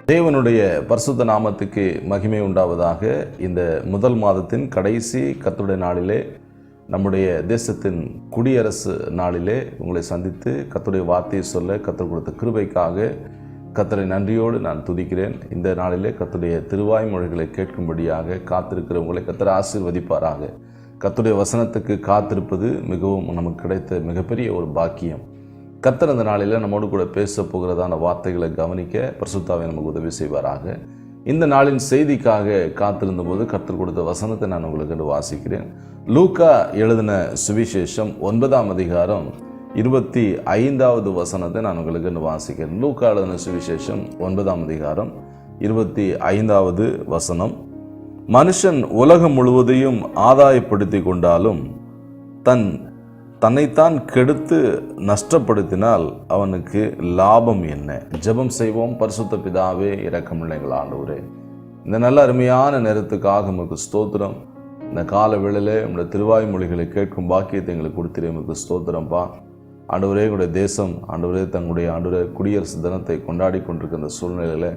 தேவனுடைய பரிசுத்த நாமத்துக்கு மகிமை உண்டாவதாக. இந்த முதல் மாதத்தின் கடைசி கர்த்தருடைய நாளிலே, நம்முடைய தேசத்தின் குடியரசு நாளிலே உங்களை சந்தித்து கர்த்தருடைய வார்த்தையை சொல்ல கர்த்தர் கொடுத்த கிருபைக்காக கர்த்தரை நன்றியோடு நான் துதிக்கிறேன். இந்த நாளிலே கர்த்தருடைய திருவாய்மொழிகளை கேட்கும்படியாக காத்திருக்கிற உங்களை கர்த்தர் ஆசீர்வதிப்பாராக. கர்த்தருடைய வசனத்துக்கு காத்திருப்பது மிகவும் நமக்கு கிடைத்த மிகப்பெரிய ஒரு பாக்கியம். கர்த்தர் அந்த நாளில் நம்மோடு கூட பேச போகிறதான வார்த்தைகளை கவனிக்க பரிசுத்தாவே நமக்கு உதவி செய்வாராக. இந்த நாளின் செய்திக்காக காத்திருந்த போது கர்த்தர் கொடுத்த வசனத்தை நான் உங்களுக்கு வாசிக்கிறேன். லூக்கா எழுதின சுவிசேஷம் 9ஆம் அதிகாரம் 25வது வசனத்தை நான் உங்களுக்கு வாசிக்கிறேன். லூக்கா எழுதின சுவிசேஷம் 9ஆம் அதிகாரம் 25வது வசனம். மனுஷன் உலகம் முழுவதையும் ஆதாயப்படுத்தி கொண்டாலும் தன்னைத்தான் கெடுத்து நஷ்டப்படுத்தினால் அவனுக்கு லாபம் என்ன? ஜெபம் செய்வோம். பரிசுத்த பிதாவே, இரக்கமுள்ள ஆண்டவரே, இந்த நல்ல அருமையான நேரத்துக்காக உமக்கு ஸ்தோத்திரம். இந்த கால வேளையிலே உங்களுடைய திருவாய்மொழிகளை கேட்கும் பாக்கியத்தை எங்களுக்கு கொடுத்திரு. உமக்கு ஸ்தோத்திரம்ப்பா. ஆண்டவரே, எங்களுடைய தேசம் தங்களுடைய குடியரசு தினத்தை கொண்டாடி கொண்டிருக்கிற இந்த சூழ்நிலையில்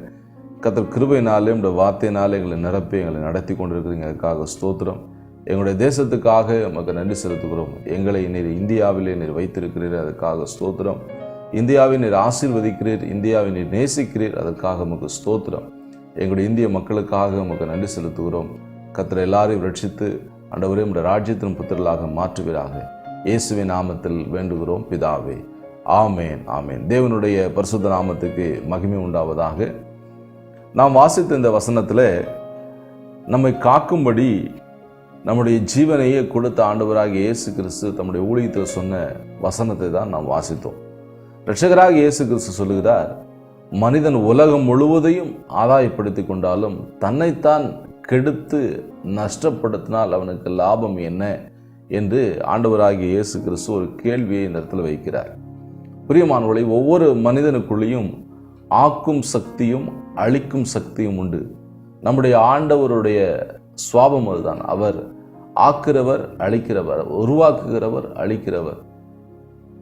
கர்த்தர் கிருபையினாலே உங்களுடைய வார்த்தையினாலே எங்களை நிரப்பி எங்களை நடத்தி கொண்டிருக்கிறீங்க. அதுக்காக ஸ்தோத்திரம். எங்களுடைய தேசத்துக்காக உமக்கு நன்றி செலுத்துகிறோம். எங்களை நீர் இந்தியாவிலே நீர் வைத்திருக்கிறீர், அதுக்காக ஸ்தோத்திரம். இந்தியாவை நீர் ஆசீர்வதிக்கிறீர், இந்தியாவை நீர் நேசிக்கிறீர், அதற்காக உமக்கு ஸ்தோத்திரம். எங்களுடைய இந்திய மக்களுக்காக உமக்கு நன்றி செலுத்துகிறோம். கர்த்தர் எல்லாரையும் ரட்சித்து ஆண்டவரே உம்முடைய ராஜ்யத்தின் புத்திரர்களாக மாற்றுவீராக. இயேசுவின் நாமத்தில் வேண்டுகிறோம் பிதாவே, ஆமேன், ஆமேன். தேவனுடைய பரிசுத்த நாமத்துக்கு மகிமை உண்டாவதாக. நாம் வாசித்த இந்த வசனத்தில் நம்மை காக்கும்படி நம்முடைய ஜீவனையே கொடுத்த ஆண்டவராகிய இயேசு கிறிஸ்து தம்முடைய ஊழியத்தில் சொன்ன வசனத்தை தான் நாம் வாசித்தோம். இரட்சகராகிய இயேசு கிறிஸ்து சொல்லுகிறார், மனிதன் உலகம் முழுவதையும் ஆதாயப்படுத்தி கொண்டாலும் தன்னைத்தான் கெடுத்து நஷ்டப்படுத்தினால் அவனுக்கு லாபம் என்ன என்று ஆண்டவராகிய இயேசு கிறிஸ்து ஒரு கேள்வியை இந்த இடத்துல வைக்கிறார். பிரியமானவர்களே, ஒவ்வொரு மனிதனுக்குள்ளேயும் ஆக்கும் சக்தியும் அழிக்கும் சக்தியும் உண்டு. நம்முடைய ஆண்டவருடைய சுவாபம் அதுதான். அவர் ஆக்குறவர், அழிக்கிறவர், உருவாக்குகிறவர், அழிக்கிறவர்.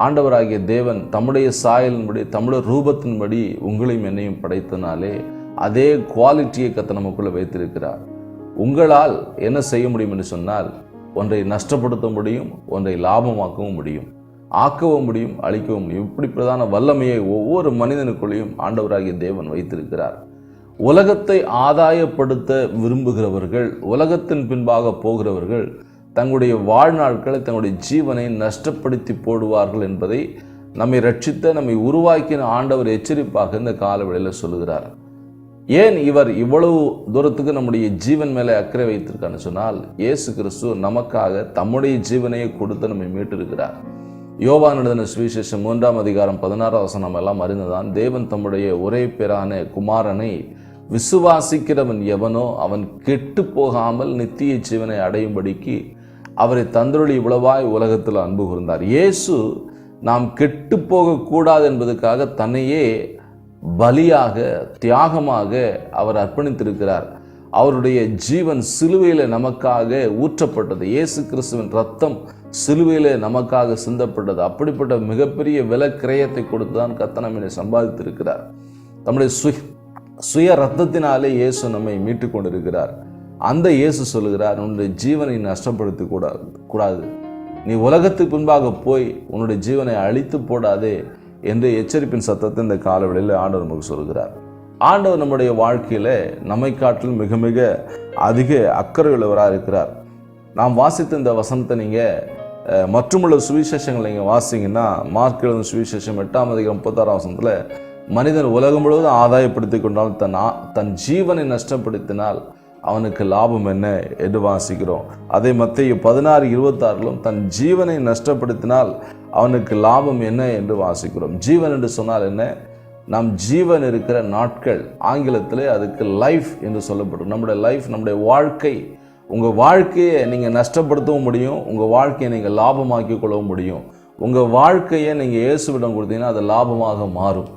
ஆண்டவராகிய தேவன் தம்முடைய சாயலின்படி, தம்முடைய ரூபத்தின்படி உங்களையும் என்னையும் படைத்தனாலே அதே குவாலிட்டியை கர்த்தர் நமக்குள்ள வைத்திருக்கிறார். உங்களால் என்ன செய்ய முடியும் என்று சொன்னால், ஒன்றை நஷ்டப்படுத்த முடியும், ஒன்றை லாபமாக்கவும் முடியும், ஆக்கவும் முடியும், அழிக்கவும் முடியும். இப்படி பிரதான வல்லமையை ஒவ்வொரு மனிதனுக்குள்ளேயும் ஆண்டவராகிய தேவன் வைத்திருக்கிறார். உலகத்தை ஆதாயப்படுத்த விரும்புகிறவர்கள், உலகத்தின் பின்பாக போகிறவர்கள் தங்களுடைய வாழ்நாட்களை, தங்களுடைய ஜீவனை நஷ்டப்படுத்தி போடுவார்கள் என்பதை நம்மை ரட்சித்த, நம்மை உருவாக்கின ஆண்டவர் எச்சரிப்பாக இந்த காலவெளியில் சொல்லுகிறார். ஏன் இவர் இவ்வளவு தூரத்துக்கு நம்முடைய ஜீவன் மேலே அக்கறை வைத்திருக்கான்னு சொன்னால், இயேசு கிறிஸ்து நமக்காக தம்முடைய ஜீவனையை கொடுத்து நம்மை மீட்டிருக்கிறார். யோவான் எழுதின சுவிசேஷம் 3ஆம் அதிகாரம் 16ஆம் வசனம் எல்லாம் அறிந்ததான். தேவன் தம்முடைய ஒரே பேரான குமாரனை விசுவாசிக்கிறவன் எவனோ அவன் கெட்டு போகாமல் நித்திய ஜீவனை அடையும்படிக்கு அவரை தந்தருளி இவ்வளவாய் உலகத்தில் அன்பு கூர்ந்தார். இயேசு நாம் கெட்டு போகக்கூடாது என்பதற்காக தன்னையே பலியாக, தியாகமாக அவர் அர்ப்பணித்திருக்கிறார். அவருடைய ஜீவன் சிலுவையில் நமக்காக ஊற்றப்பட்டது. இயேசு கிறிஸ்துவின் ரத்தம் சிலுவையில் நமக்காக சிந்தப்பட்டது. அப்படிப்பட்ட மிகப்பெரிய விலை கிரயத்தை கொடுத்து தான் கர்த்தர் நம்மை சம்பாதித்திருக்கிறார். நம்முடைய சுய ரத்தத்தினாலே இயேசு நம்மை மீட்டு கொண்டிருக்கிறார். அந்த இயேசு சொல்லுகிறார், உன்னுடைய ஜீவனை நஷ்டப்படுத்த கூடாது, நீ உலகத்துக்கு பின்பாக போய் உன்னுடைய ஜீவனை அழித்து போடாதே என்று எச்சரிப்பின் சத்தத்தை இந்த காலவெளியில் ஆண்டவர் நமக்கு சொல்கிறார். ஆண்டவர் நம்முடைய வாழ்க்கையில் நம்மை காட்டிலும் மிக மிக அதிக அக்கறை உள்ளவராக இருக்கிறார். நாம் வாசித்த இந்த வசனத்தை நீங்கள் மற்றுமுள்ள சுவிசேஷங்களை நீங்கள் வாசிங்கன்னா, மார்க் எழுதின சுவிசேஷம் 8ஆம் அதிகாரம் 36ஆம் வசனத்தில், மனிதன் உலகம் முழுவதும் ஆதாயப்படுத்தி கொண்டால் தன் ஜீவனை நஷ்டப்படுத்தினால் அவனுக்கு லாபம் என்ன என்று வாசிக்கிறோம். அதே மத்தேயு 16:26 தன் ஜீவனை நஷ்டப்படுத்தினால் அவனுக்கு லாபம் என்ன என்று வாசிக்கிறோம். ஜீவன் என்று சொன்னால் என்ன? நம் ஜீவன் இருக்கிற நாட்கள், ஆங்கிலத்தில் அதுக்கு லைஃப் என்று சொல்லப்படும். நம்முடைய லைஃப், நம்முடைய வாழ்க்கை. உங்கள் வாழ்க்கையை நீங்கள் நஷ்டப்படுத்தவும் முடியும், உங்கள் வாழ்க்கையை நீங்கள் லாபமாக்கி கொள்ளவும் முடியும். உங்கள் வாழ்க்கையை நீங்கள் இயேசுவிடம் கொடுத்தீங்கன்னா அது லாபமாக மாறும்.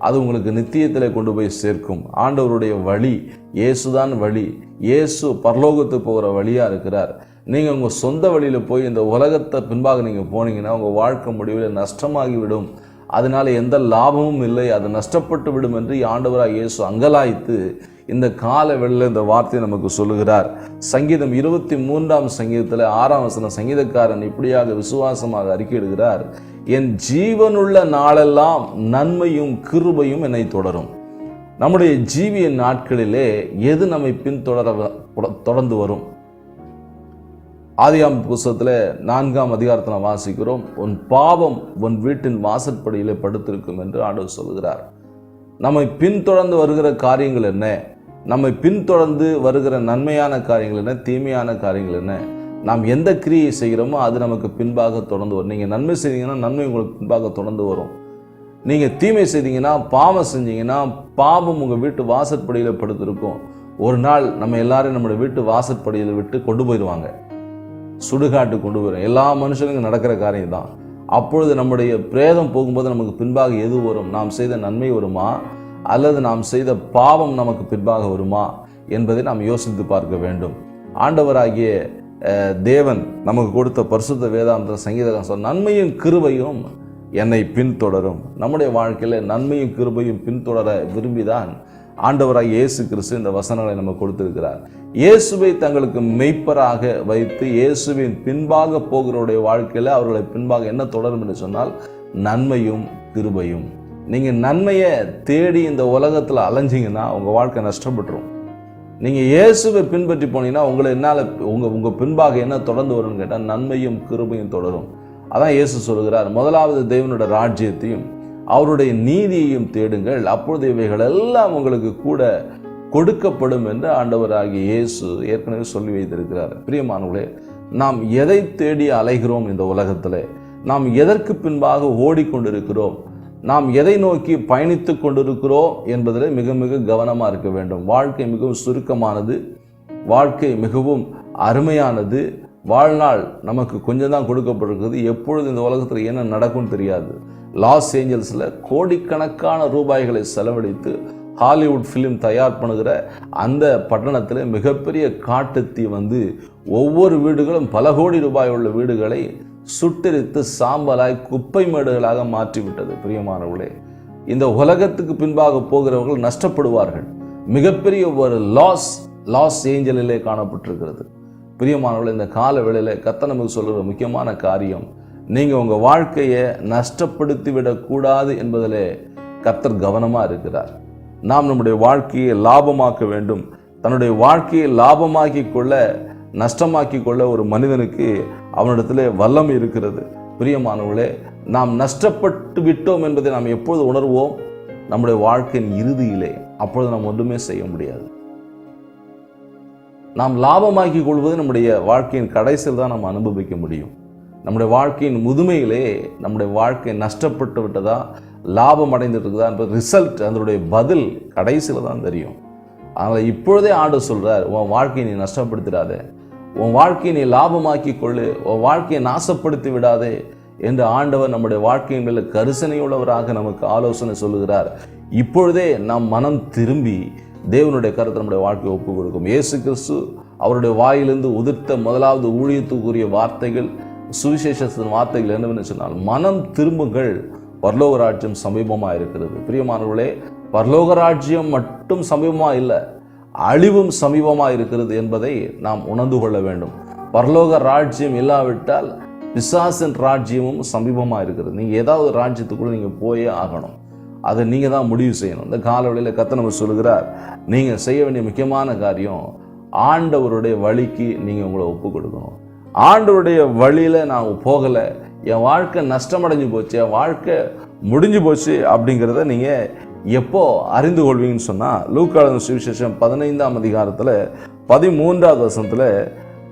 அது உங்களுக்கு நித்தியத்தில் கொண்டு போய் சேர்க்கும். ஆண்டவருடைய வழி இயேசுதான் வழி. இயேசு பரலோகத்துக்கு போகிற வழியாக இருக்கிறார். நீங்கள் உங்கள் சொந்த வழியில் போய் இந்த உலகத்தை பின்பாக நீங்கள் போனீங்கன்னா உங்கள் வாழ்க்கை முடிவில் நஷ்டமாகிவிடும். அதனால எந்த லாபமும் இல்லை, அது நஷ்டப்பட்டு விடும் என்று ஆண்டவராக இயேசு அங்கலாய்த்து இந்த கால வேளையில் இந்த வார்த்தையை நமக்கு சொல்லுகிறார். சங்கீதம் 23ஆம் சங்கீதத்தில் 6ஆம் வசனம் சங்கீதக்காரன் இப்படியாக விசுவாசமாக அறிக்கையிடுகிறார், என் ஜீவனுள்ள நாளெல்லாம் நன்மையும் கிருபையும் என்னை தொடரும். நம்முடைய ஜீவிய நாட்களிலே எது நம்மை தொடர்ந்து வரும்? ஆதியாகம புத்தகத்தில் 4ஆம் அதிகாரத்தில் வாசிக்கிறோம், உன் பாவம் உன் வீட்டின் வாசற்படியிலே படுத்திருக்கும் என்று ஆண்டவர் சொல்கிறார். நம்மை பின்தொடர்ந்து வருகிற காரியங்கள் என்ன? நம்மை பின்தொடர்ந்து வருகிற நன்மையான காரியங்கள் என்ன, தீமையான காரியங்கள் என்ன? நாம் எந்த கிரியை செய்கிறோமோ அது நமக்கு பின்பாக தொடர்ந்து வரும். நீங்கள் நன்மை செய்தீங்கன்னா நன்மை உங்களுக்கு பின்பாக தொடர்ந்து வரும். நீங்கள் தீமை செய்தீங்கன்னா, பாவம் செஞ்சீங்கன்னா, பாவம் உங்கள் வீட்டு வாசற்படியில் படுத்திருக்கும். ஒரு நாள் நம்ம எல்லாரும் நம்முடைய வீட்டு வாசற்படியில் விட்டு கொண்டு போயிடுவாங்க, சுடுகாட்டு கொண்டு போயிடும். எல்லா மனுஷனுக்கும் நடக்கிற காரியம் தான். அப்பொழுது நம்முடைய பிரேதம் போகும்போது நமக்கு பின்பாக எது வரும்? நாம் செய்த நன்மை வருமா, அல்லது நாம் செய்த பாவம் நமக்கு பின்பாக வருமா என்பதை நாம் யோசித்து பார்க்க வேண்டும். ஆண்டவராகிய தேவன் நமக்கு கொடுத்த பரிசுத்த வேதாந்த சங்கீதம் சொன்ன நன்மையும் கிருபையும் என்னை பின்தொடரும். நம்முடைய வாழ்க்கையில் நன்மையும் கிருபையும் பின்தொடர விரும்பிதான் ஆண்டவராக இயேசு கிறிஸ்து இந்த வசனங்களை நம்ம கொடுத்திருக்கிறார். இயேசுவை தங்களுக்கு மெய்ப்பராக வைத்து இயேசுவின் பின்பாக போகிறவருடைய வாழ்க்கையில் அவர்களை பின்பாக என்ன தொடரும் என்று சொன்னால் நன்மையும் கிருபையும். நீங்கள் நன்மையை தேடி இந்த உலகத்தில் அலைஞ்சிங்கன்னா உங்கள் வாழ்க்கை நஷ்டப்பட்டுரும். நீங்கள் இயேசுவை பின்பற்றி போனீங்கன்னா உங்களை என்னால் உங்கள் பின்பாக என்ன தொடர்ந்து வரும்னு கேட்டால் நன்மையும் கிருபையும் தொடரும். அதான் இயேசு சொல்கிறார், முதலாவது தேவனுடைய ராஜ்யத்தையும் அவருடைய நீதியையும் தேடுங்கள், அப்பொழுது இவைகள் எல்லாம் உங்களுக்கு கூட கொடுக்கப்படும் என்று ஆண்டவராகிய இயேசு ஏற்கனவே சொல்லி வைத்திருக்கிறார். பிரியமானவர்களே, நாம் எதை தேடி அலைகிறோம் இந்த உலகத்தில்? நாம் எதற்கு பின்பாக ஓடிக்கொண்டிருக்கிறோம்? நாம் எதை நோக்கி பயணித்து கொண்டிருக்கிறோம் என்பதில் மிக மிக கவனமாக இருக்க வேண்டும். வாழ்க்கை மிகவும் சுருக்கமானது, வாழ்க்கை மிகவும் அருமையானது. வாழ்நாள் நமக்கு கொஞ்சம் தான் கொடுக்கப்பட்டிருக்குது. எப்பொழுது இந்த உலகத்தில் என்ன நடக்கும்னு தெரியாது. லாஸ் ஏஞ்சல்ஸில் கோடிக்கணக்கான ரூபாய்களை செலவழித்து ஹாலிவுட் ஃபிலிம் தயார் பண்ணுகிற அந்த பட்டணத்தில் மிகப்பெரிய காட்டுத்தீ வந்து ஒவ்வொரு வீடுகளும் பல கோடி ரூபாய் உள்ள வீடுகளை சுட்டெரித்து சாம்பலாய் குப்பை மேடுகளாக மாற்றிவிட்டது. பிரியமானவர்களே, இந்த உலகத்துக்கு பின்பாக போகிறவர்கள் நஷ்டப்படுவார்கள். மிகப்பெரிய ஒரு லாஸ் ஏஞ்சலிலே காணப்பட்டிருக்கிறது. பிரியமானவர்களே, இந்த கால வேளையில் கர்த்தர் நமக்கு சொல்கிற முக்கியமான காரியம், நீங்கள் உங்கள் வாழ்க்கையை நஷ்டப்படுத்தி விடக்கூடாது என்பதில் கர்த்தர் கவனமாக இருக்கிறார். நாம் நம்முடைய வாழ்க்கையை லாபமாக்க வேண்டும். தன்னுடைய வாழ்க்கையை லாபமாக்கி கொள்ள, நஷ்டமாக்கி கொள்ள ஒரு மனிதனுக்கு அவனிடத்தில் வல்லமை இருக்கிறது. பிரியமானவர்களே, நாம் நஷ்டப்பட்டு விட்டோம் என்பதை நாம் எப்பொழுது உணர்வோம்? நம்முடைய வாழ்க்கையின் இறுதியிலே. அப்பொழுது நாம் ஒன்றுமே செய்ய முடியாது. நாம் லாபமாக்கி கொள்வது நம்முடைய வாழ்க்கையின் கடைசியில் தான் நாம் அனுபவிக்க முடியும். நம்முடைய வாழ்க்கையின் முதுமையிலே நம்முடைய வாழ்க்கை நஷ்டப்பட்டு விட்டதா, லாபம் அடைந்துட்டு இருக்குதா என்பது ரிசல்ட், அதனுடைய பதில் கடைசியில் தான் தெரியும். அதனால் இப்பொழுதே ஆண்டவர் சொல்கிறார், உன் வாழ்க்கையை நீ நஷ்டப்படுத்திடாதே, உன் வாழ்க்கையை நீ லாபமாக்கி கொள்ளு, உன் வாழ்க்கையை நாசப்படுத்தி விடாதே என்று ஆண்டவர் நம்முடைய வாழ்க்கையின் மேலே கரிசனையுள்ளவராக நமக்கு ஆலோசனை சொல்லுகிறார். இப்பொழுதே நாம் மனம் திரும்பி தேவனுடைய கருத்தை நம்முடைய வாழ்க்கையை ஒப்புக் கொடுக்கும். இயேசு கிறிஸ்து அவருடைய வாயிலிருந்து உதிர்த்த முதலாவது ஊழியத்துக்குரிய வார்த்தைகள், சுவிசேஷத்தின் வார்த்தைகள் என்னவென்று சொன்னால், மனம் திரும்புங்கள், பரலோக ராஜ்யம் சமீபமாக இருக்கிறது. பிரியமானவர்களே, பரலோக ராஜ்யம் மட்டும் சமீபமாக இல்லை, அழிவும் சமீபமாக இருக்கிறது என்பதை நாம் உணர்ந்து கொள்ள வேண்டும். பரலோக ராஜ்யம் இல்லாவிட்டால் பிசாசின் ராஜ்யமும் சமீபமாக இருக்கிறது. நீங்கள் ஏதாவது ராஜ்யத்துக்குள்ளே நீங்கள் போயே ஆகணும். அதை நீங்கள் தான் முடிவு செய்யணும். இந்த காலவெளியில் கர்த்தர் நமக்கு சொல்லுகிறார், நீங்கள் செய்ய வேண்டிய முக்கியமான காரியம் ஆண்டவருடைய வழிக்கு நீங்கள் உங்களை ஒப்பு கொடுக்கணும். ஆண்டவருடைய வழியில் நான் போகலை, என் வாழ்க்கை நஷ்டமடைஞ்சு போச்சு, என் வாழ்க்கை முடிஞ்சு போச்சு அப்படிங்கிறத நீங்கள் எப்போ அறிந்து கொள்வீங்கன்னு சொன்னால், லூக்கா சுவிசேஷம் 15ஆம் அதிகாரத்தில் 13ஆவது வசனத்தில்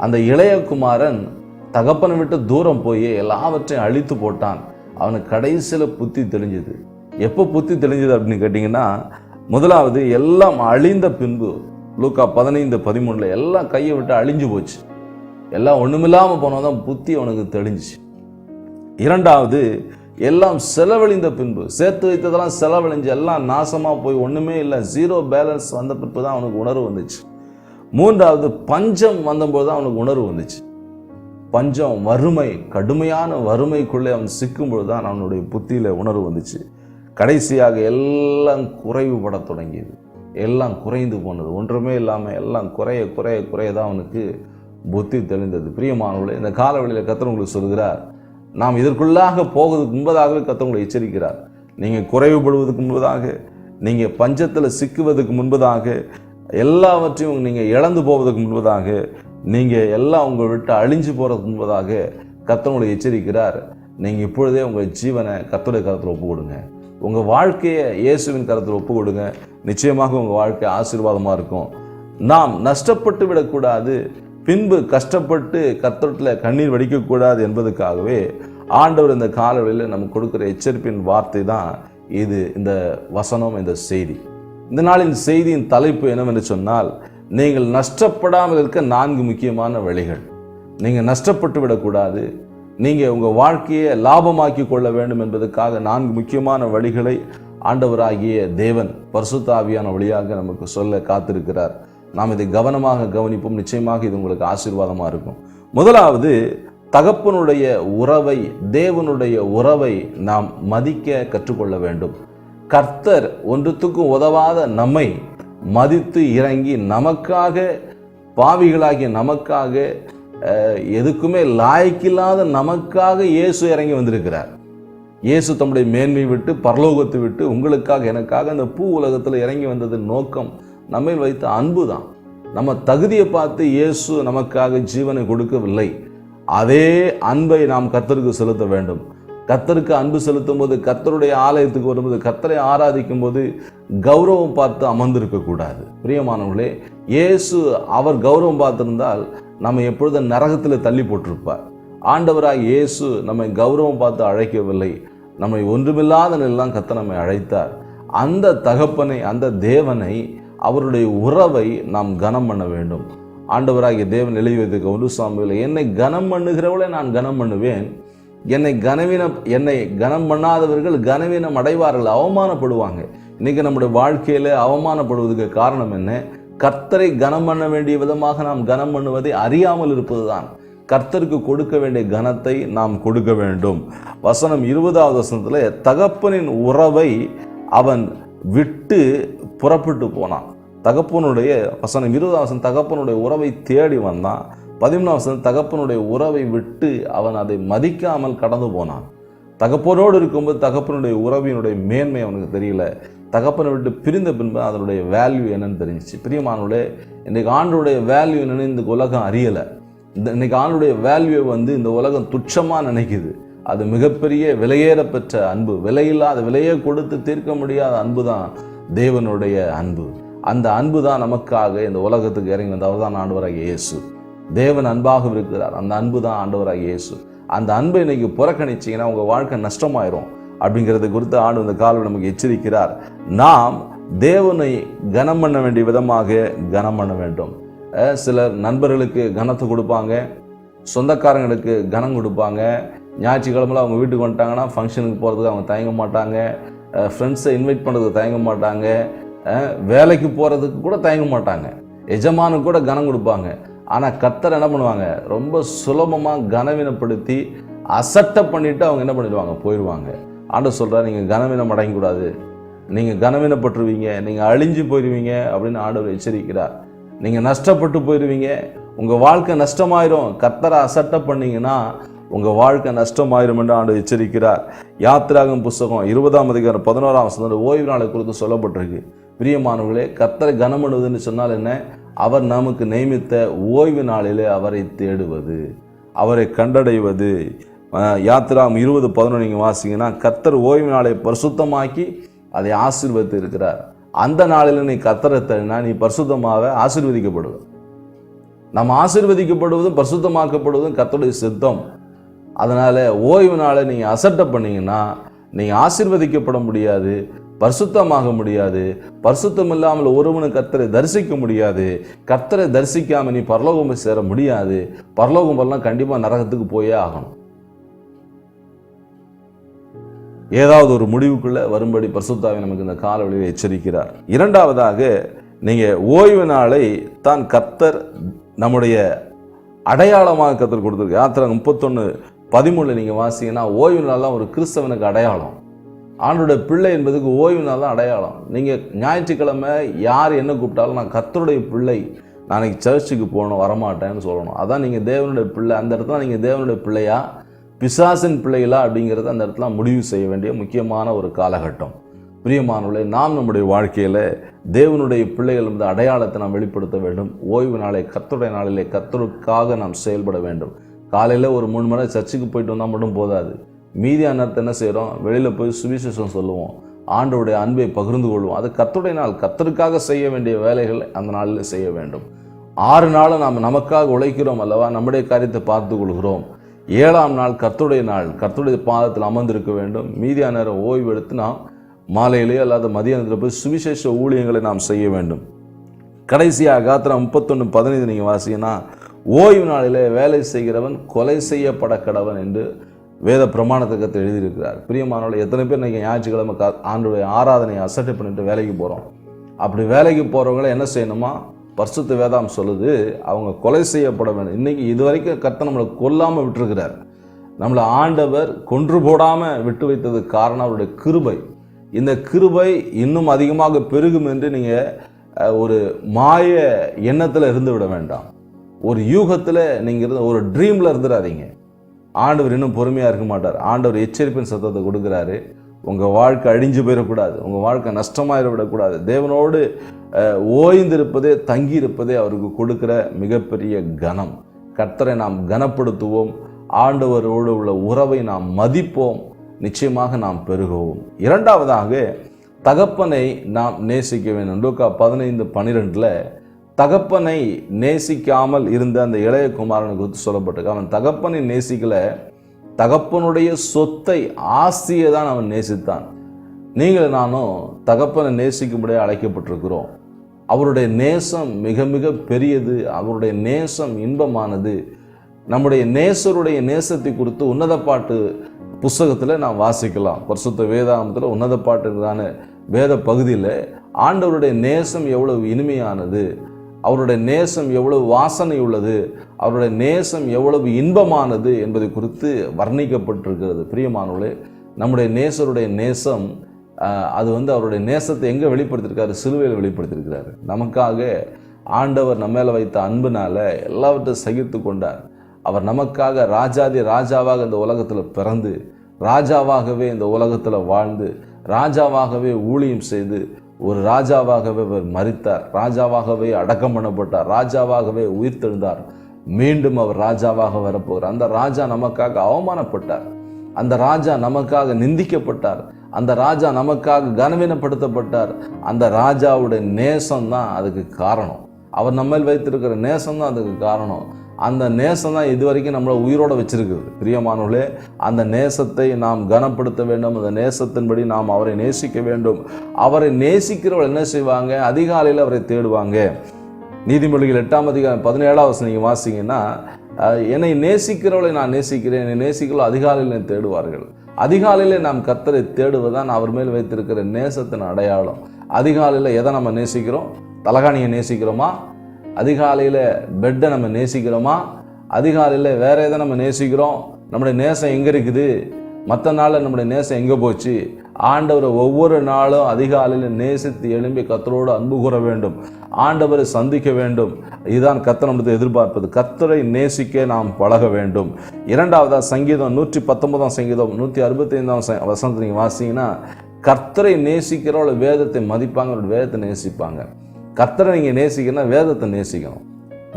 அந்த இளையகுமாரன் தகப்பனை விட்டு தூரம் போய் எல்லாவற்றையும் அழித்து போட்டான். அவனுக்கு கடைசியில் புத்தி தெளிஞ்சுது. எப்போ புத்தி தெளிஞ்சது அப்படின்னு கேட்டிங்கன்னா, முதலாவது எல்லாம் அழிந்த பின்பு லூக்கா 15:13 எல்லாம் கையை விட்டு அழிஞ்சு போச்சு, எல்லாம் ஒன்றுமில்லாமல் போனதான் புத்தி அவனுக்கு தெளிஞ்சிச்சு. இரண்டாவது, எல்லாம் செலவழிந்த பின்பு, சேர்த்து வைத்ததெல்லாம் செலவழிஞ்சு எல்லாம் நாசமாக போய் ஒன்றுமே இல்லை, ஜீரோ பேலன்ஸ் வந்த பின்பு தான் அவனுக்கு உணர்வு வந்துச்சு. மூன்றாவது, பஞ்சம் வந்தபோது தான் அவனுக்கு உணர்வு வந்துச்சு. பஞ்சம், வறுமை, கடுமையான வறுமைக்குள்ளே அவன் சிக்கும் பொழுதுதான் அவனுடைய புத்தியில் உணர்வு வந்துச்சு. கடைசியாக எல்லாம் குறைவுபட தொடங்கியது, எல்லாம் குறைந்து போனது, ஒன்றுமே இல்லாமல் எல்லாம் குறைய குறைய குறைய தான் அவனுக்கு புத்தி தெளிந்தது. பிரியமானவர்களே, இந்த காலவெளியில் கர்த்தர் உங்களுக்கு சொல்கிறார், நாம் இதற்குள்ளாக போவதற்கு முன்பதாகவே கர்த்தர் உங்களை எச்சரிக்கிறார். நீங்கள் குறைவுபடுவதற்கு முன்பதாக, நீங்கள் பஞ்சத்தில் சிக்குவதற்கு முன்பதாக, எல்லாவற்றையும் நீங்கள் இழந்து போவதற்கு முன்பதாக, நீங்கள் எல்லாம் உங்களை விட்டு அழிஞ்சு போகிறதுக்கு முன்பதாக கர்த்தர் உங்களை எச்சரிக்கிறார். நீங்கள் இப்பொழுதே உங்கள் ஜீவனை கர்த்தருடைய கரத்தில் ஒப்பு கொடுங்க. உங்கள் வாழ்க்கையை இயேசுவின் கரத்தில் ஒப்பு கொடுங்க. நிச்சயமாக உங்கள் வாழ்க்கை ஆசீர்வாதமாக இருக்கும். நாம் நஷ்டப்பட்டு விடக்கூடாது, பின்பு கஷ்டப்பட்டு கர்த்தரிடத்தில் கண்ணீர் வடிக்கக்கூடாது என்பதற்காகவே ஆண்டவர் இந்த காலவெளியில் நமக்கு கொடுக்குற எச்சரிப்பின் வார்த்தை தான் இது, இந்த வசனம், இந்த செய்தி. இந்த நாளின் செய்தியின் தலைப்பு என்னவென்று சொன்னால், நீங்கள் நஷ்டப்படாமல் இருக்க 4 முக்கியமான வழிகள். நீங்கள் நஷ்டப்பட்டு விடக்கூடாது, நீங்கள் உங்கள் வாழ்க்கையை லாபமாக்கி கொள்ள வேண்டும் என்பதற்காக 4 முக்கியமான வழிகளை ஆண்டவராகிய தேவன் பரிசுத்த ஆவியான வழியாக நமக்கு சொல்ல காத்திருக்கிறார். நாம் இதை கவனமாக கவனிப்போம். நிச்சயமாக இது உங்களுக்கு ஆசீர்வாதமாக இருக்கும். முதலாவது, தகப்பனுடைய உறவை, தேவனுடைய உறவை நாம் மதிக்க கற்றுக்கொள்ள வேண்டும். கர்த்தர் ஒன்றுத்துக்கும் உதவாத நம்மை மதித்து இறங்கி நமக்காக, பாவிகளாகிய நமக்காக, எதுக்குமே லாய்க்கில்லாத நமக்காக இயேசு இறங்கி வந்திருக்கிறார். இயேசு தம்முடைய மேன்மை விட்டு, பரலோகத்தை விட்டு உங்களுக்காக, எனக்காக இந்த பூ உலகத்தில் இறங்கி வந்ததன் நோக்கம் நம்மை வைத்த அன்பு தான். நம்ம தகுதியை பார்த்து இயேசு நமக்காக ஜீவனை கொடுக்கவில்லை. அதே அன்பை நாம் கர்த்தருக்கு செலுத்த வேண்டும். கர்த்தருக்கு அன்பு செலுத்தும் போது, கர்த்தருடைய ஆலயத்துக்கு வரும்போது, கர்த்தரை ஆராதிக்கும் போது கௌரவம் பார்த்து அமர்ந்திருக்க கூடாது. பிரியமானவர்களே, இயேசு அவர் கௌரவம் பார்த்திருந்தால் நம்ம எப்பொழுதும் நரகத்தில் தள்ளி போட்டிருப்பார். ஆண்டவராக இயேசு நம்மை கௌரவம் பார்த்து அழைக்கவில்லை. நம்மை ஒன்றுமில்லாத நிலையெல்லாம் கர்த்தர் நம்மை அழைத்தார். அந்த தகப்பனை, அந்த தேவனை, அவருடைய உறவை நாம் கனம் பண்ண வேண்டும். ஆண்டவராகிய தேவன் எழுதி வைத்திருக்க 1 சாமுவேல், என்னை கனம் பண்ணுகிறவளை நான் கனம் பண்ணுவேன், என்னை கனம் பண்ணாதவர்கள் கனவீனம் அடைவார்கள், அவமானப்படுவாங்க. இன்னைக்கு நம்முடைய வாழ்க்கையில அவமானப்படுவதற்கு காரணம் என்ன? கர்த்தரை கனம் பண்ண வேண்டிய விதமாக நாம் கனம் பண்ணுவதை அறியாமல் இருப்பதுதான். கர்த்தருக்கு கொடுக்க வேண்டிய கனத்தை நாம் கொடுக்க வேண்டும். வசனம் 20வது வசனத்துல, தகப்பனின் உறவை அவன் விட்டு புறப்பட்டு போனான். தகப்பனுடைய, வசனம் 20வது வசனம், தகப்பனுடைய உறவை தேடி வந்தான். 13வது வசனம், தகப்பனுடைய உறவை விட்டு அவன் அதை மதிக்காமல் கடந்து போனான். தகப்பனோடு இருக்கும்போது தகப்பனுடைய உறவினுடைய மேன்மை அவனுக்கு தெரியல. தகப்பனை விட்டு பிரிந்த பின்பு அதனுடைய வேல்யூ என்னன்னு தெரிஞ்சிச்சு. பிரியமானவர்களே, இன்றைக்கு ஆண்டோடைய வேல்யூ என்னன்னு இந்த உலகம் அறியலை. இன்னைக்கு ஆண்டோடைய வேல்யூவை இந்த உலகம் துச்சமாக நினைக்குது. அது மிகப்பெரிய விலையேற பெற்ற அன்பு, விலையில்லாத, விலையே கொடுத்து தீர்க்க முடியாத அன்பு தான் தேவனுடைய அன்பு. அந்த அன்பு தான் நமக்காக இந்த உலகத்துக்கு இறங்கி வந்த அவர் தான் ஆண்டவராகிய இயேசு. தேவன் அன்பாக இருக்கிறார். அந்த அன்பு தான் ஆண்டவராகிய இயேசு. அந்த அன்பை இன்னைக்கு புறக்கணிச்சிங்கன்னா உங்கள் வாழ்க்கை நஷ்டமாயிரும் அப்படிங்கிறது குறித்து ஆண்டு இந்த காலம் நமக்கு எச்சரிக்கிறார். நாம் தேவனை கனம் பண்ண வேண்டிய விதமாக கனம் பண்ண வேண்டும். சிலர் நண்பர்களுக்கு கனத்தை கொடுப்பாங்க, சொந்தக்காரங்களுக்கு கனம் கொடுப்பாங்க. ஞாயிற்றுக்கிழமையில் அவங்க வீட்டுக்கு வந்துட்டாங்கன்னா ஃபங்க்ஷனுக்கு போகிறதுக்கு அவங்க தயங்க மாட்டாங்க, ஃப்ரெண்ட்ஸை இன்வைட் பண்ணுறதுக்கு தயங்க மாட்டாங்க, வேலைக்கு போகிறதுக்கு கூட தயங்க மாட்டாங்க, எஜமானுக்கு கூட கனம் கொடுப்பாங்க. ஆனால் கர்த்தர் என்ன பண்ணுவாங்க? ரொம்ப சுலபமாக கனவீனப்படுத்தி அசட்டை பண்ணிவிட்டு அவங்க என்ன பண்ணிடுவாங்க? போயிடுவாங்க. ஆண்டவர் சொல்கிறார், நீங்கள் கனவீனம் அடையக்கூடாது, நீங்கள் கனவீனப்பட்டுருவீங்க, நீங்கள் அழிஞ்சு போயிடுவீங்க அப்படின்னு ஆண்டவர் எச்சரிக்கிறார். நீங்கள் நஷ்டப்பட்டு போயிடுவீங்க, உங்கள் வாழ்க்கை நஷ்டமாயிரும். கர்த்தரை அசட்டை பண்ணிங்கன்னா உங்கள் வாழ்க்கை நஷ்டமாயிரும் என்று ஆண்டவர் எச்சரிக்கிறார். யாத்திராகமம் புஸ்தகம் 20ஆம் அதிகாரம் 11ஆம் வசனம் ஓய்வு நாளை குறித்து சொல்லப்பட்டிருக்கு. பிரியமானவர்களே, கர்த்தரை கனம் பண்ணுவதுன்னு சொன்னால் என்ன? அவர் நமக்கு நியமித்த ஓய்வு நாளிலே அவரை தேடுவது, அவரை கண்டடைவது. யாத்திராகமம் 20:11 நீங்கள் வாசிங்கன்னா, கர்த்தர் ஓய்வு நாளை பரிசுத்தமாக்கி அதை ஆசீர்வதித்து இருக்கிறார். அந்த நாளில் நீ கர்த்தரை தேடினா நீ பரிசுத்தமாக ஆசீர்வதிக்கப்படுவது. நம்ம ஆசீர்வதிக்கப்படுவதும் பரிசுத்தமாக்கப்படுவதும் கர்த்தருடைய சித்தம். அதனால் ஓய்வு நாளை நீங்கள் அசட்டை பண்ணீங்கன்னா நீங்கள் ஆசீர்வதிக்கப்பட முடியாது, பரிசுத்தமாக முடியாது. பரிசுத்தம் இல்லாமல் ஒருவனு கர்த்தரை தரிசிக்க முடியாது. கர்த்தரை தரிசிக்காமல் நீ பரலோகம் சேர முடியாது. பரலோகம் வரலாம், கண்டிப்பாக நரகத்துக்கு போயே ஆகணும். ஏதாவது ஒரு முடிவுக்குள்ள வரும்படி பரிசுத்தாவி நமக்கு இந்த காலவெளியில் எச்சரிக்கிறார். இரண்டாவதாக, நீங்கள் ஓய்வு நாளை தான் கர்த்தர் நம்முடைய அடையாளமாக கர்த்தர் கொடுத்துருக்கு. யாத்திரை 31:13 நீங்கள் வாசிங்கன்னா ஓய்வு நாள் தான் ஒரு கிறிஸ்தவனுக்கு அடையாளம். ஆண்டோடைய பிள்ளை என்பதுக்கு ஓய்வு நாள் தான் அடையாளம். நீங்கள் ஞாயிற்றுக்கிழமை யார் என்ன கூப்பிட்டாலும் நான் கர்த்தருடைய பிள்ளை, நாளைக்கு சர்ச்சுக்கு போகணும், வரமாட்டேன்னு சொல்லணும். அதான் நீங்கள் தேவனுடைய பிள்ளை. அந்த இடத்துல நீங்கள் தேவனுடைய பிள்ளையா பிசாசின் பிள்ளைகளா அப்படிங்கிறது அந்த இடத்துல முடிவு செய்ய வேண்டிய முக்கியமான ஒரு காலகட்டம். பிரியமானவர்களே, நாம் நம்முடைய வாழ்க்கையில் தேவனுடைய பிள்ளைகள் என்ற அடையாளத்தை நாம் வெளிப்படுத்த வேண்டும். ஓய்வு நாளை கர்த்தருடைய நாளிலே கர்த்தருக்காக நாம் செயல்பட வேண்டும். காலையில் ஒரு 3 மணி நேரம் சர்ச்சுக்கு போயிட்டு வந்தால் மட்டும் போதாது. மீதியான நேரத்தை என்ன செய்கிறோம்? வெளியில் போய் சுவிசேஷம் சொல்லுவோம், ஆண்டவருடைய அன்பை பகிர்ந்து கொள்வோம். அது கர்த்தருடைய நாள், கர்த்தருக்காக செய்ய வேண்டிய வேலைகள் அந்த நாளில் செய்ய வேண்டும். 6 நாளும் நாம் நமக்காக உழைக்கிறோம் அல்லவா, நம்முடைய காரியத்தை பார்த்து கொள்கிறோம். 7ஆம் நாள் கர்த்தருடைய நாள், கர்த்தருடைய பாதத்தில் அமர்ந்திருக்க வேண்டும். மீதியான நேரம் ஓய்வு எடுத்து நாம் மாலையிலே அல்லாத மதியானத்தில் போய் சுவிசேஷ ஊழியங்களை நாம் செய்ய வேண்டும். கடைசியாக யாத்திரை 31:15 நீங்கள் வாசிங்கன்னா, ஓய்வு நாளிலே வேலை செய்கிறவன் கொலை செய்யப்பட கடவன் என்று வேத பிரமாணத்துக்கு எழுதியிருக்கிறார். பிரியமானவர்களே, எத்தனை பேர் நீங்கள் ஞாயிற்றுக்கிழமை ஆண்டுடைய ஆராதனையை அசட்டை பண்ணிட்டு வேலைக்கு போகிறோம்? அப்படி வேலைக்கு போகிறவங்கள என்ன செய்யணுமா? பரிசுத்த வேதம் சொல்லுது, அவங்க கொலை செய்யப்பட வேண்டும். இன்றைக்கி இதுவரைக்கும் கர்த்தர் நம்மளை கொல்லாமல் விட்டுருக்கிறார். நம்மளை ஆண்டவர் கொன்று போடாமல் விட்டு வைத்ததுக்கு காரணம் அவருடைய கிருபை. இந்த கிருபை இன்னும் அதிகமாக பெருகும் என்று நீங்கள் ஒரு மாய எண்ணத்தில் இருந்து விட வேண்டாம். ஒரு யூகத்தில் நீங்கள் ஒரு ட்ரீமில் இருந்துடாதீங்க. ஆண்டவர் இன்னும் பொறுமையாக இருக்க மாட்டார். ஆண்டவர் எச்சரிப்பின் சத்தத்தை கொடுக்குறாரு. உங்கள் வாழ்க்கை அழிஞ்சு போயிடக்கூடாது, உங்கள் வாழ்க்கை நஷ்டமாயிடக்கூடாது. தேவனோடு ஓய்ந்திருப்பதே தங்கியிருப்பதே அவருக்கு கொடுக்குற மிகப்பெரிய கனம். கர்த்தரை நாம் கனப்படுத்துவோம், ஆண்டவரோடு உள்ள உறவை நாம் மதிப்போம், நிச்சயமாக நாம் பெருகுவோம். இரண்டாவதாக தகப்பனை நாம் நேசிக்க வேண்டும். லூக்கா 15:12 தகப்பனை நேசிக்காமல் இருந்த அந்த இளைய குமாரனை குறித்து சொல்லப்பட்டிருக்கு. அவன் தகப்பனை நேசிக்கல, தகப்பனுடைய சொத்தை ஆஸ்தியை தான் அவன் நேசித்தான். நீங்கள் நானும் தகப்பனை நேசிக்கும்படியாக அழைக்கப்பட்டிருக்கிறோம். அவருடைய நேசம் மிக மிக பெரியது, அவருடைய நேசம் இன்பமானது. நம்முடைய நேசருடைய நேசத்தை குறித்து உன்னத பாட்டு புஸ்தகத்தில் நாம் வாசிக்கலாம். பரிசுத்த வேதாகமத்தில் உன்னத பாட்டுதான வேத பகுதியில் ஆண்டவருடைய நேசம் எவ்வளவு இனிமையானது, அவருடைய நேசம் எவ்வளவு வாசனை உள்ளது, அவருடைய நேசம் எவ்வளவு இன்பமானது என்பதை குறித்து வர்ணிக்கப்பட்டிருக்கிறது. பிரியமானவர்களே, நம்முடைய நேசருடைய நேசம் அது அவருடைய நேசத்தை எங்கே வெளிப்படுத்தியிருக்காரு? சிலுவையில் வெளிப்படுத்தியிருக்கிறாரு. நமக்காக ஆண்டவர் நம்ம மேலே வைத்த அன்புனால எல்லாவற்றையும் சகித்து கொண்டார். அவர் நமக்காக ராஜாதி ராஜாவாக இந்த உலகத்தில் பிறந்து, ராஜாவாகவே இந்த உலகத்தில் வாழ்ந்து, ராஜாவாகவே ஊழியம் செய்து, ஒரு ராஜாவாகவே அவர் மரித்தார், ராஜாவாகவே அடக்கம் பண்ணப்பட்டார், ராஜாவாகவே உயிர்த்தெழுந்தார். மீண்டும் அவர் ராஜாவாக வரப்போகிறார். அந்த ராஜா நமக்காக அவமானப்பட்டார், அந்த ராஜா நமக்காக நிந்திக்கப்பட்டார், அந்த ராஜா நமக்காக கனவீனப்படுத்தப்பட்டார். அந்த ராஜாவுடைய நேசம் தான் அதுக்கு காரணம். அவர் நம்ம வைத்திருக்கிற நேசம் தான் அதுக்கு காரணம். அந்த நேசம் தான் இது வரைக்கும் நம்மளை உயிரோடு வச்சிருக்குது. பிரியமானவர்களே, அந்த நேசத்தை நாம் கனப்படுத்த வேண்டும். அந்த நேசத்தின்படி நாம் அவரை நேசிக்க வேண்டும். அவரை நேசிக்கிறவர்கள் என்ன செய்வாங்க? அதிகாலையில் அவரை தேடுவாங்க. நீதிமொழிகள் 8:17 நீங்கள் வாசிங்கன்னா, என்னை நேசிக்கிறவளை நான் நேசிக்கிறேன், என்னை நேசிக்கிறவர்கள் அதிகாலையில் தேடுவார்கள். அதிகாலையில் நாம் கர்த்தரை தேடுவதுதான் அவர் மேல் வைத்திருக்கிற நேசத்தின் அடையாளம். அதிகாலையில் எதை நம்ம நேசிக்கிறோம்? தலகாணியை நேசிக்கிறோமா? அதிகாலையில் பெட்டை நம்ம நேசிக்கிறோமா? அதிகாலையில் வேற எதை நம்ம நேசிக்கிறோம்? நம்முடைய நேசம் எங்கே இருக்குது? மற்ற நாளில் நம்முடைய நேசம் எங்கே போச்சு? ஆண்டவரை ஒவ்வொரு நாளும் அதிகாலையில் நேசித்து எழும்பி கர்த்தரோடு அன்பு கூற வேண்டும், ஆண்டவரை சந்திக்க வேண்டும். இதுதான் கர்த்தர் நம்மளை எதிர்பார்ப்பது. கர்த்தரை நேசிக்க நாம் பழக வேண்டும். இரண்டாவதா சங்கீதம் 119 சங்கீதம் 165 நீங்கள் வாசிங்கன்னா, கர்த்தரை நேசிக்கிறவர்கள் வேதத்தை மதிப்பாங்க, வேதத்தை நேசிப்பாங்க. கர்த்தரை நீங்கள் நேசிக்கணும்னா வேதத்தை நேசிக்கணும்,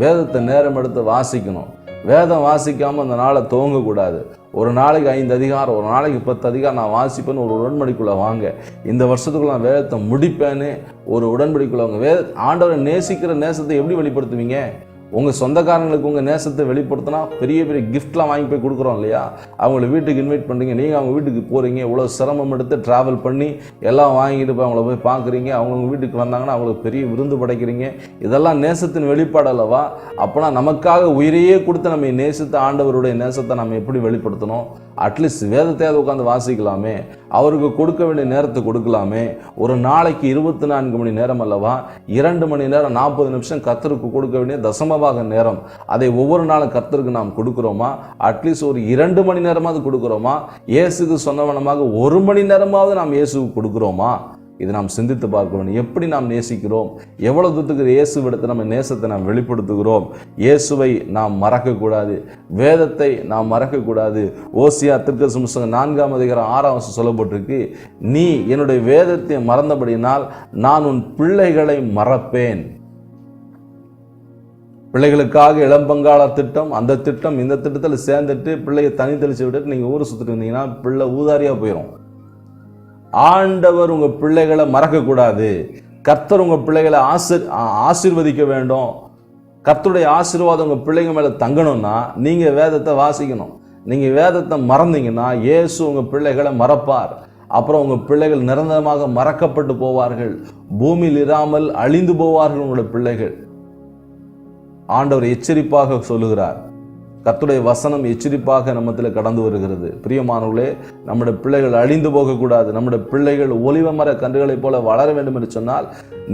வேதத்தை நேரம் எடுத்து வாசிக்கணும். வேதம் வாசிக்காமல் அந்த நாளை துவங்கக்கூடாது. ஒரு நாளைக்கு 5 அதிகாரம், ஒரு நாளைக்கு 10 அதிகாரம் நான் வாசிப்பேன்னு ஒரு உடன்படிக்குள்ளே வாங்க. இந்த வருஷத்துக்குள்ள நான் வேதத்தை முடிப்பேன்னு ஒரு உடன்படிக்குள்ளே வாங்க. ஆண்டவரை நேசிக்கிற நேசத்தை எப்படி வெளிப்படுத்துவீங்க? உங்கள் சொந்தக்காரங்களுக்கு உங்கள் நேசத்தை வெளிப்படுத்தினா பெரிய பெரிய கிஃப்ட்லாம் வாங்கி போய் கொடுக்குறோம் இல்லையா? அவங்கள வீட்டுக்கு இன்வைட் பண்ணுறீங்க, நீங்கள் அவங்க வீட்டுக்கு போகிறீங்க, இவ்வளோ சிரமம் எடுத்து ட்ராவல் பண்ணி எல்லாம் வாங்கிட்டு போய் அவங்கள போய் பார்க்குறீங்க. அவங்க வீட்டுக்கு வந்தாங்கன்னா அவங்களுக்கு பெரிய விருந்து படைக்கிறீங்க. இதெல்லாம் நேசத்தின் வெளிப்பாடு அல்லவா? அப்போனா நமக்காக உயிரையே கொடுத்து நம்ம நேசித்த ஆண்டவருடைய நேசத்தை நம்ம எப்படி வெளிப்படுத்தணும்? அட்லீஸ்ட் வேதத்தையாவது உட்காந்து வாசிக்கலாமே, அவருக்கு கொடுக்க வேண்டிய நேரத்தை கொடுக்கலாமே. ஒரு நாளைக்கு 24 மணி நேரம் அல்லவா? 2 மணி நேரம் 40 நிமிஷம் கர்த்தருக்கு கொடுக்க வேண்டிய தசம தசமபாக நேரம் அதை ஒவ்வொரு நாளும் கர்த்தருக்கு நாம் கொடுக்குறோமா? அட்லீஸ்ட் ஒரு 2 மணி நேரமாவது கொடுக்குறோமா? இயேசுக்கு சொன்னவனமாக 1 மணி நேரமாவது நாம் இயேசுக்கு கொடுக்குறோமா? இதை நாம் சிந்தித்து பார்க்க வேண்டும். எப்படி நாம் நேசிக்கிறோம்? எவ்வளவு தூரத்துக்கு இயேசுவிடத்தை நம்ம நேசத்தை நாம் வெளிப்படுத்துகிறோம்? இயேசுவை நாம் மறக்கக்கூடாது, வேதத்தை நாம் மறக்கக்கூடாது. ஓசியா தீர்க்கதரிசி புத்தகம் 4ஆம் அதிகாரம் 6ஆம் வசனம் சொல்லப்பட்டிருக்கு, நீ என்னுடைய வேதத்தை மறந்தபடியினால் நான் உன் பிள்ளைகளை மறப்பேன். பிள்ளைகளுக்காக இளம்பங்காள திட்டம், அந்த திட்டம் இந்த திட்டத்தில் சேர்ந்துட்டு பிள்ளையை தனி தெளிச்சு விட்டுட்டு நீங்கள் ஊரை சுற்றிட்டு இருந்தீங்கன்னா பிள்ளை ஊதாரியாக போயிடும். ஆண்டவர் உங்கள் பிள்ளைகளை மறக்கக்கூடாது. கர்த்தர் உங்கள் பிள்ளைகளை ஆசீர்வதிக்க வேண்டும். கர்த்தருடைய ஆசீர்வாதம் உங்கள் பிள்ளைங்க மேலே தங்கணும்னா நீங்கள் வேதத்தை வாசிக்கணும். நீங்கள் வேதத்தை மறந்தீங்கன்னா இயேசு உங்கள் பிள்ளைகளை மறப்பார். அப்புறம் உங்கள் பிள்ளைகள் நிரந்தரமாக மறக்கப்பட்டு போவார்கள். பூமியில் இராமல் அழிந்து போவார்கள் உங்களுடைய பிள்ளைகள். ஆண்டவர் எச்சரிப்பாக சொல்லுகிறார். கர்த்தருடைய வசனம் எச்சரிப்பாக நம்மத்தில் கடந்து வருகிறது. பிரியமானவர்களே, நம்முடைய பிள்ளைகள் அழிந்து போகக்கூடாது. நம்முடைய பிள்ளைகள் ஒலிவ மர கன்றுகளைப் போல வளர வேண்டும் என்று சொன்னால்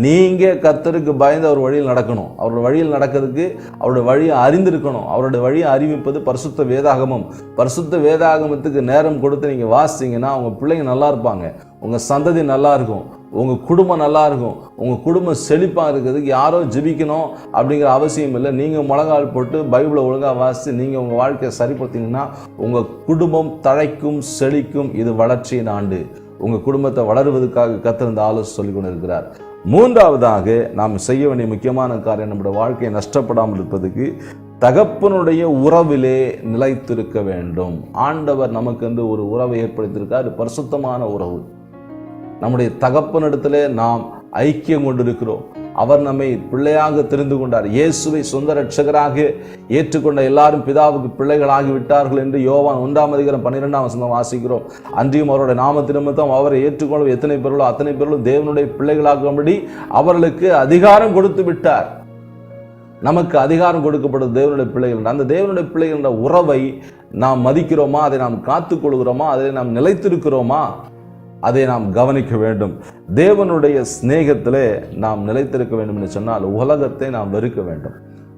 நீங்கள் கர்த்தருக்கு பயந்து அவர் வழியில் நடக்கணும். அவருடைய வழியில் நடக்கிறதுக்கு அவருடைய வழியை அறிந்திருக்கணும். அவருடைய வழியை அறிவிப்பது பரிசுத்த வேதாகமம். பரிசுத்த வேதாகமத்துக்கு நேரம் கொடுத்து நீங்கள் வாசித்தீங்கன்னா உங்கள் பிள்ளைங்க நல்லா இருப்பாங்க, உங்கள் சந்ததி நல்லா இருக்கும், உங்கள் குடும்பம் நல்லா இருக்கும். உங்கள் குடும்பம் செழிப்பாக இருக்கிறதுக்கு யாரோ ஜெபிக்கணும் அப்படிங்கிற அவசியம் இல்லை. நீங்கள் முழங்கால் போட்டு பைபிளை ஒழுங்காக வாசித்து நீங்கள் உங்கள் வாழ்க்கையை சரிப்படுத்திங்கன்னா உங்கள் குடும்பம் தழைக்கும், செழிக்கும். இது வளர்ச்சியின் ஆண்டு. உங்கள் குடும்பத்தை வளருவதற்காக கர்த்தர் இந்த ஆலோசனை சொல்லிக் கொண்டு இருக்கிறார். 3ஆவதாக நாம் செய்ய வேண்டிய முக்கியமான காரியம், நம்முடைய வாழ்க்கையை நஷ்டப்படாமல் இருப்பதற்கு தகப்பனுடைய உறவிலே நிலைத்திருக்க வேண்டும். ஆண்டவர் நமக்கு என்று ஒரு உறவை ஏற்படுத்தியிருக்கார். பரிசுத்தமான உறவு. நம்முடைய தகப்பனிடத்திலே நாம் ஐக்கியம் கொண்டிருக்கிறோம். அவர் நம்மை பிள்ளையாக தெரிந்து கொண்டார். இயேசுவை சொந்த இரட்சகராக ஏற்றுக்கொண்ட எல்லாரும் பிதாவுக்கு பிள்ளைகளாகி விட்டார்கள் என்று யோவான் 1ஆம் அதிகாரம் 12ஆம் வசனம் வாசிக்கிறோம். அன்றியும் அவருடைய நாமத்தின் நிமித்தம் அவரை ஏற்றுக்கொள்ள எத்தனை பேர்களோ அத்தனை பேர்களும் தேவனுடைய பிள்ளைகளாகும்படி அவர்களுக்கு அதிகாரம் கொடுத்து விட்டார். நமக்கு அதிகாரம் கொடுக்கப்படும் தேவனுடைய பிள்ளைகள். அந்த தேவனுடைய பிள்ளைகள் என்ற உறவை நாம் மதிக்கிறோமா? அதை நாம் காத்துக்கொள்கிறோமா? அதை நாம் நிலைத்திருக்கிறோமா? அதை நாம் கவனிக்க வேண்டும். தேவனுடைய சிநேகத்திலே நாம் நிலைத்திருக்க வேண்டும் என்று சொன்னால் உலகத்தை நாம் வெறுக்க வேண்டும்.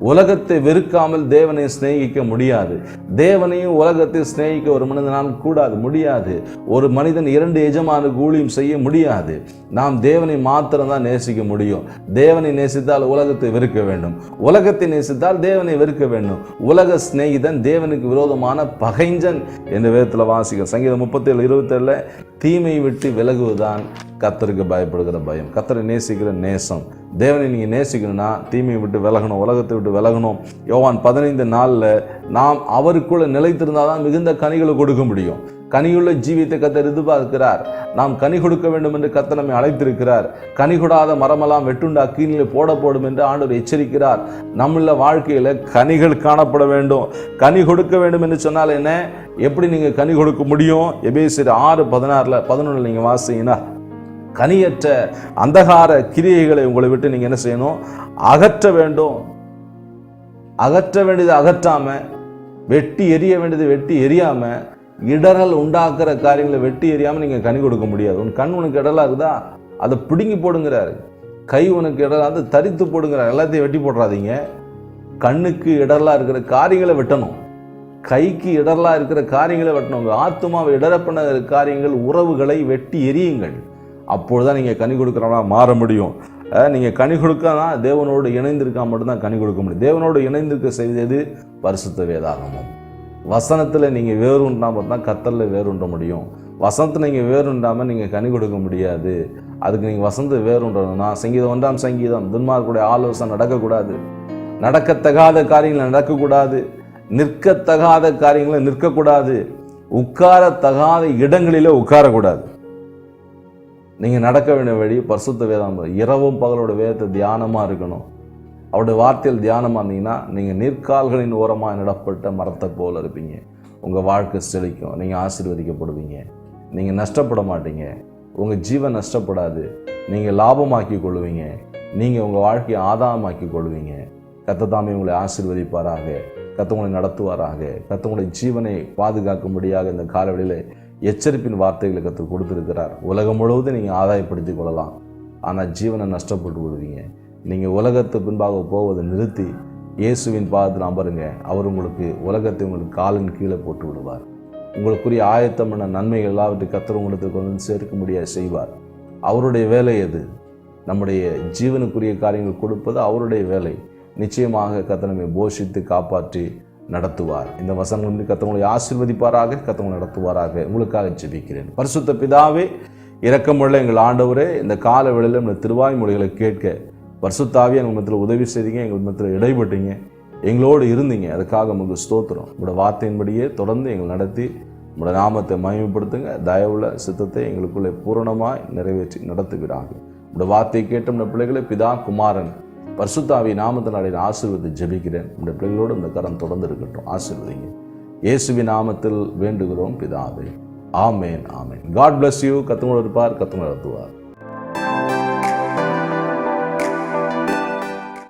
உலகத்தை வெறுக்காமல் தேவனை சிநேகிக்க முடியாது. தேவனையும் உலகத்தை சிநேகிக்க ஒரு மனிதனால் கூடாது, முடியாது. ஒரு மனிதன் 2 எஜமானுக்கு ஊழியம் செய்ய முடியாது. நாம் தேவனை மாத்திரம்தான் நேசிக்க முடியும். தேவனை நேசித்தால் உலகத்தை வெறுக்க வேண்டும், உலகத்தை நேசித்தால் தேவனை வெறுக்க வேண்டும். உலக சிநேகிதன் தேவனுக்கு விரோதமான பகைஞ்சன் என்று வேதத்தில் வாசிக்கிறோம். சங்கீதம் 37:27 தீமையை விட்டு விலகுவதுதான் கர்த்தருக்கு பயப்படுகிற பயம், கர்த்தரை நேசிக்கிற நேசம். தேவனை நீங்கள் நேசிக்கணும்னா தீமையை விட்டு விலகணும், உலகத்தை விட்டு விலகணும். யோவான் 15:4 நாம் அவருக்குள்ள நிலைத்திருந்தால் தான் மிகுந்த கனிகளை கொடுக்க முடியும். கனியுள்ள ஜீவியத்தை கர்த்தர் எதிர்பார்க்கிறார். நாம் கனி கொடுக்க வேண்டும் என்று கர்த்தர் நம்மை அழைத்திருக்கிறார். கனி கொடாத மரமெல்லாம் வெட்டுண்டு அக்கினியிலே போடப்படும் என்று ஆண்டவர் எச்சரிக்கிறார். நம்முள்ள வாழ்க்கையில் கனிகள் காணப்பட வேண்டும். கனி கொடுக்க வேண்டும் என்று சொன்னால் என்ன? எப்படி நீங்கள் கனி கொடுக்க முடியும்? எபேசியர் 6:16-11 நீங்கள் வாசிங்கன்னா, கனியற்ற அந்தகார கிரியைகளை உங்களை விட்டு நீங்கள் என்ன செய்யணும்? அகற்ற வேண்டும். அகற்ற வேண்டியது அகற்றாம, வெட்டி எரிய வேண்டியது வெட்டி எரியாம, இடரல் உண்டாக்குற காரியங்களை வெட்டி எரியாமல் நீங்கள் கனி கொடுக்க முடியாது. உன் கண் உனக்கு இடலாக இருக்குதா, அதை பிடுங்கி போடுங்கிறாரு. கை உனக்கு இடலாக அது தரித்து போடுங்கிறார். எல்லாத்தையும் வெட்டி போடுறாதீங்க. கண்ணுக்கு இடரலாக இருக்கிற காரியங்களை வெட்டணும், கைக்கு இடரலாக இருக்கிற காரியங்களை வெட்டணும். உங்கள் ஆத்துமாவை இடர பண்ண காரியங்கள், உறவுகளை வெட்டி எரியுங்கள். அப்பொழுதுதான் நீங்கள் கனி கொடுக்குறவனா மாற முடியும். நீங்கள் கனி கொடுக்கனா தேவனோடு இணைந்திருக்கா மட்டும்தான் கனி கொடுக்க முடியும். தேவனோடு இணைந்திருக்க செய்தது பரிசுத்த வேதாகமம். வசனத்தில் நீங்கள் வேறுண்டா மட்டும்தான் கர்த்தரில் வேறுண்ட முடியும். வசனத்தில் நீங்கள் வேறுண்டாமல் நீங்கள் கனி கொடுக்க முடியாது. அதுக்கு நீங்கள் வசனத்தை வேறுன்றதுன்னா சங்கீதம் 1ஆம் சங்கீதம், துன்மார்க்குடைய ஆலோசனை நடக்கக்கூடாது, நடக்கத்தகாத காரியங்களை நடக்கக்கூடாது, நிற்கத்தகாத காரியங்களை நிற்கக்கூடாது, உட்காரத்தகாத இடங்களிலே உட்காரக்கூடாது. நீங்கள் நடக்க வேண்டிய வழி பரிசுத்த வேதம். இரவும் பகலோட வேதத்தை தியானமாக இருக்கணும். அவருடைய வார்த்தையில் தியானமாக இருந்தீங்கன்னா நீங்கள் நீர்க்கால்களின் ஓரமாக நடப்பட்ட மரத்தை போல் இருப்பீங்க. உங்கள் வாழ்க்கை செழிக்கும், நீங்கள் ஆசீர்வதிக்கப்படுவீங்க, நீங்கள் நஷ்டப்பட மாட்டீங்க, உங்கள் ஜீவன் நஷ்டப்படாது, நீங்கள் லாபமாக்கி கொள்வீங்க, நீங்கள் உங்கள் வாழ்க்கையை ஆதாயமாக்கி கொள்வீங்க. கர்த்தர் உங்களை ஆசீர்வதிப்பாராக, கர்த்தர் உங்களை நடத்துவாராக, கர்த்தர் உங்களுடைய ஜீவனை பாதுகாக்கும்படியாக இந்த காலவெளியில் எச்சரிப்பின் வார்த்தைகளை கர்த்தர் கொடுத்துருக்கிறார். உலகம் முழுவதும் நீங்கள் ஆதாயப்படுத்தி கொள்ளலாம், ஆனால் ஜீவனை நஷ்டப்பட்டு விடுவீங்க. நீங்கள் உலகத்து பின்பாக போவதை நிறுத்தி இயேசுவின் பாதத்தில் அமருங்க. அவர் உங்களுக்கு உலகத்தை உங்களுக்கு காலின் கீழே போட்டு விடுவார். உங்களுக்குரிய ஆயத்தமான நன்மைகள் எல்லாவற்றையும் கர்த்தர் உங்களுக்கு கொண்டு சேர்க்க முடியாது செய்வார். அவருடைய வேலை எது? நம்முடைய ஜீவனுக்குரிய காரியங்கள் கொடுப்பது அவருடைய வேலை. நிச்சயமாக கர்த்தர் நம்மை போஷித்து காப்பாற்றி நடத்துவார். இந்த வசனங்கள் கர்த்தர் உங்களை ஆசீர்வதிப்பாராக, கர்த்தர் நடத்துவாராக. உங்களுக்காக ஜெபிக்கிறேன். பரிசுத்த பிதாவே, இரக்கமுள்ள எங்கள் ஆண்டவரே, இந்த கால வேளையில் இந்த திருவாய் மொழிகளை கேட்க பரிசுத்தாவியே எங்கள் மத்தியில் உதவி செய்தீங்க, எங்கள் மத்தியில் இடைப்பட்டீங்க, எங்களோடு இருந்தீங்க. அதுக்காக உங்களுக்கு ஸ்தோத்திரம். உங்களோட வார்த்தையின்படியே தொடர்ந்து எங்களை நடத்தி உங்களோட நாமத்தை மகிமைப்படுத்துங்க. தயவுள்ள சித்தத்தை எங்களுக்குள்ளே பூரணமாய் நிறைவேற்றி நடத்துகிறாங்க. உங்களோட வார்த்தையை கேட்ட நம்முடைய பிள்ளைகளை பிதா குமாரன் பரிசுத்தாவி நாமத்தினாலே ஆசீர்வதித்து ஜெபிக்கிறேன். நம்முடைய பிள்ளைகளோடு இந்த கரம் தொடர்ந்து இருக்கட்டும். ஆசீர்வதிங்க. இயேசுவின் நாமத்தில் வேண்டுகிறோம் பிதாவே. ஆமேன், ஆமேன். God bless you. கர்த்தர் இருப்பார், கர்த்தர் நடத்துவார்.